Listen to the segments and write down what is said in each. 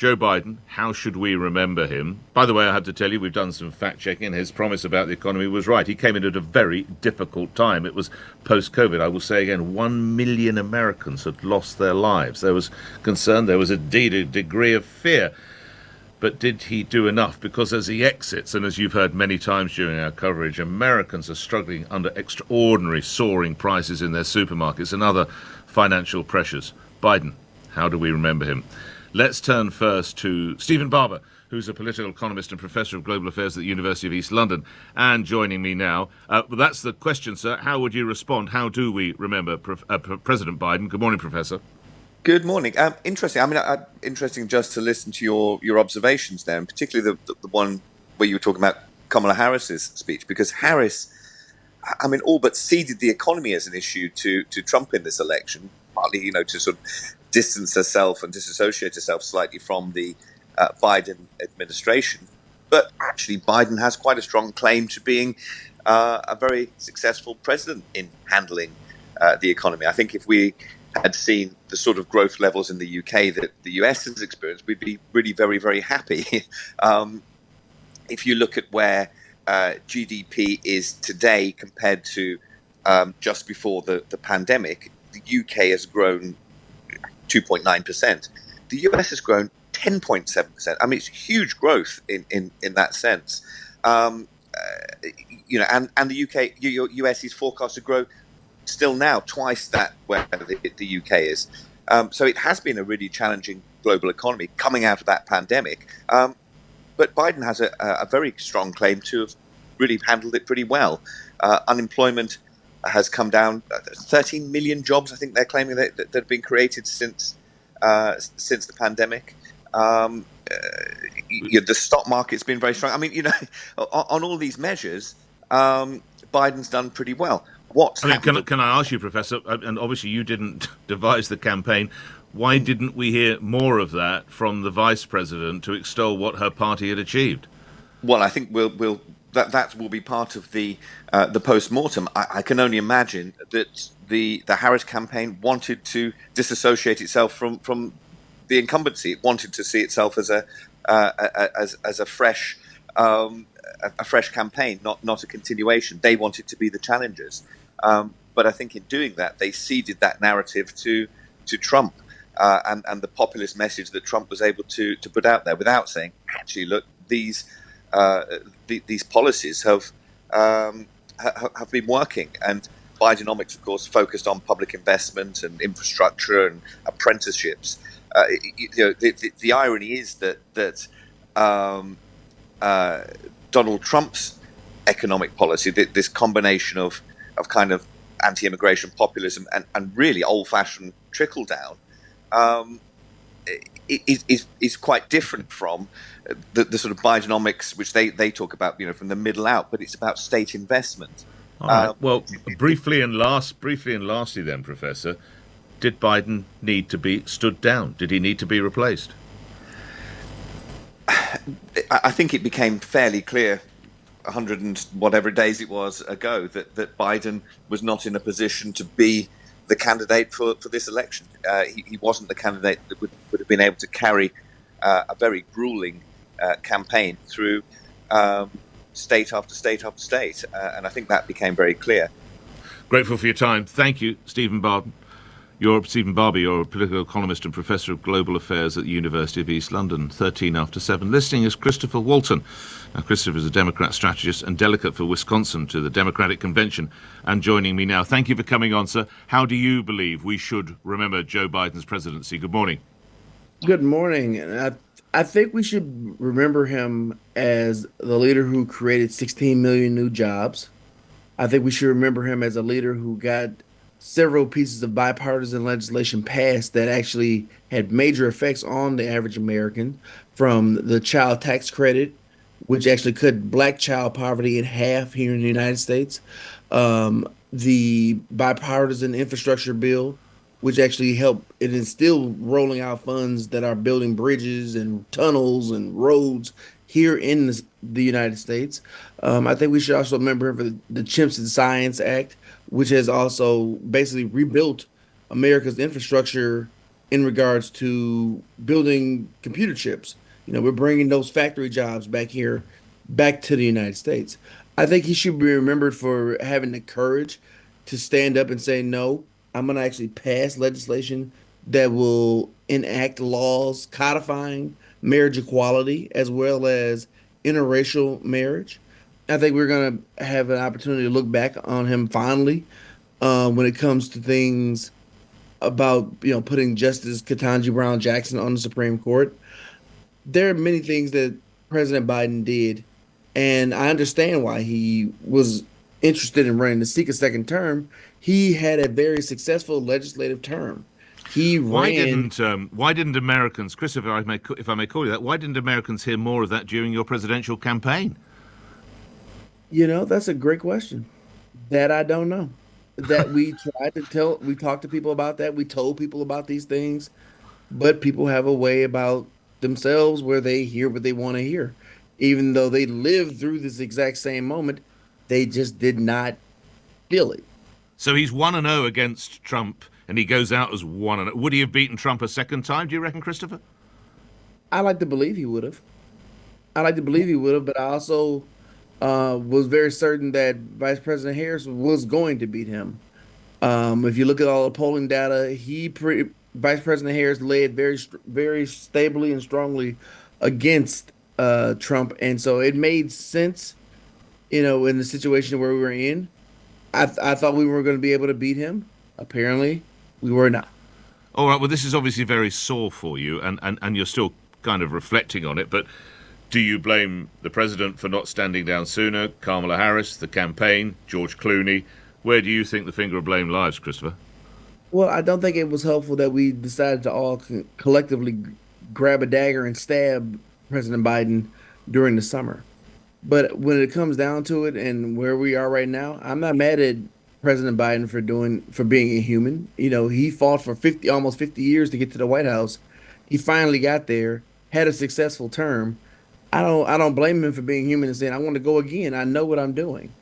Joe Biden, how should we remember him? By the way, I have to tell you, we've done some fact checking. His promise about the economy was right. He came in at a very difficult time. It was post-COVID. I will say again, 1 million Americans had lost their lives. There was concern. There was indeed a degree of fear. But did he do enough? Because as he exits, and as you've heard many times during our coverage, Americans are struggling under extraordinary soaring prices in their supermarkets and other financial pressures. Biden, how do we remember him? Let's turn first to Stephen Barber, who's a political economist and professor of global affairs at the University of East London. And joining me now, that's the question, sir. How would you respond? How do we remember President Biden? Good morning, Professor. Good morning. Interesting. Interesting just to listen to your observations there, and particularly the one where you were talking about Kamala Harris's speech, because Harris, all but ceded the economy as an issue to Trump in this election, partly, to sort of distance herself and disassociate herself slightly from the Biden administration. But actually, Biden has quite a strong claim to being a very successful president in handling the economy. I think if we had seen the sort of growth levels in the UK that the US has experienced, we'd be really very, very happy. If you look at where GDP is today compared to just before the pandemic, the UK has grown 2.9%. The US has grown 10.7%. It's huge growth in that sense. And the US is forecast to grow still now twice that where the UK is. So it has been a really challenging global economy coming out of that pandemic. But Biden has a very strong claim to have really handled it pretty well. Unemployment has come down. 13 million jobs, I think they're claiming that have been created since the pandemic. The stock market's been very strong. On all these measures, Biden's done pretty well. Can I ask you, Professor, and obviously you didn't devise the campaign, why didn't we hear more of that from the Vice President to extol what her party had achieved? Well, I think that will be part of the post-mortem. I can only imagine that the Harris campaign wanted to disassociate itself from the incumbency. It wanted to see itself as a fresh campaign, not a continuation. They wanted to be the challengers, but I think in doing that, they ceded that narrative to Trump and the populist message that Trump was able to put out there without saying, actually, look, these policies have been working. And Bidenomics, of course, focused on public investment and infrastructure and apprenticeships. The irony is that Donald Trump's economic policy, this combination of kind of anti-immigration populism and really old-fashioned trickle-down, is quite different from the sort of Bidenomics which they talk about, from the middle out, but it's about state investment. All right. Well, briefly and lastly then, Professor, did Biden need to be stood down? Did he need to be replaced? I think it became fairly clear 100 and whatever days it was ago that Biden was not in a position to be the candidate for this election. He wasn't the candidate that would have been able to carry a very grueling campaign through state after state after state. And I think that became very clear. Grateful for your time. Thank you, Stephen Barber. You're Stephen Barber. You're a political economist and professor of global affairs at the University of East London. 13 after 7. Listening is Christopher Walton. Now, Christopher is a Democrat strategist and delegate for Wisconsin to the Democratic Convention. And joining me now. Thank you for coming on, sir. How do you believe we should remember Joe Biden's presidency? Good morning. Good morning. And I think we should remember him as the leader who created 16 million new jobs. I think we should remember him as a leader who got several pieces of bipartisan legislation passed that actually had major effects on the average American, from the child tax credit, which actually cut black child poverty in half here in the United States, the bipartisan infrastructure bill, which actually helped, it is still rolling out funds that are building bridges and tunnels and roads here in the United States. I think we should also remember him for the Chimps and Science Act, which has also basically rebuilt America's infrastructure in regards to building computer chips. We're bringing those factory jobs back here, back to the United States. I think he should be remembered for having the courage to stand up and say, no, I'm going to actually pass legislation that will enact laws codifying marriage equality as well as interracial marriage. I think we're going to have an opportunity to look back on him fondly when it comes to things about putting Justice Ketanji Brown Jackson on the Supreme Court. There are many things that President Biden did, and I understand why he was interested in running to seek a second term. He had a very successful legislative term. He Why ran. didn't Americans, Christopher, if I may call you that, why didn't Americans hear more of that during your presidential campaign? That's a great question. That I don't know. That we tried to tell, we talked to people about that. We told people about these things, but people have a way about themselves where they hear what they want to hear. Even though they lived through this exact same moment, they just did not feel it. So he's 1-0 against Trump, and he goes out as 1-0. Would he have beaten Trump a second time, do you reckon, Christopher? I like to believe he would have. I like to believe he would have, but I also was very certain that Vice President Harris was going to beat him. If you look at all the polling data, Vice President Harris led very stably and strongly against Trump, and so it made sense, in the situation where we were in. I thought we were going to be able to beat him. Apparently, we were not. All right, well, this is obviously very sore for you, and you're still kind of reflecting on it, but do you blame the president for not standing down sooner, Kamala Harris, the campaign, George Clooney? Where do you think the finger of blame lies, Christopher? Well, I don't think it was helpful that we decided to all collectively grab a dagger and stab President Biden during the summer. But when it comes down to it and where we are right now, I'm not mad at President Biden for being a human. He fought for almost 50 years to get to the White House. He finally got there, had a successful term. I don't blame him for being human and saying, I want to go again. I know what I'm doing.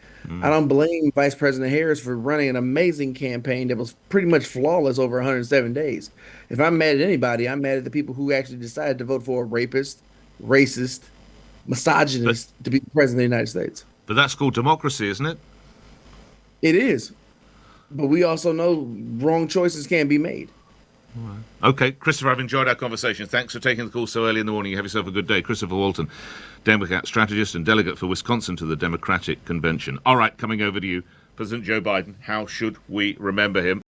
I don't blame Vice President Harris for running an amazing campaign that was pretty much flawless over 107 days. If I'm mad at anybody, I'm mad at the people who actually decided to vote for a rapist, racist, But misogynist to be president of the United States. but that's called democracy, isn't it? It is. But we also know wrong choices can be made. Okay, Christopher, I've enjoyed our conversation. Thanks for taking the call so early in the morning. You have yourself a good day. Christopher Walton, Democrat strategist and delegate for Wisconsin to the Democratic Convention. All right, coming over to you. President Joe Biden, how should we remember him?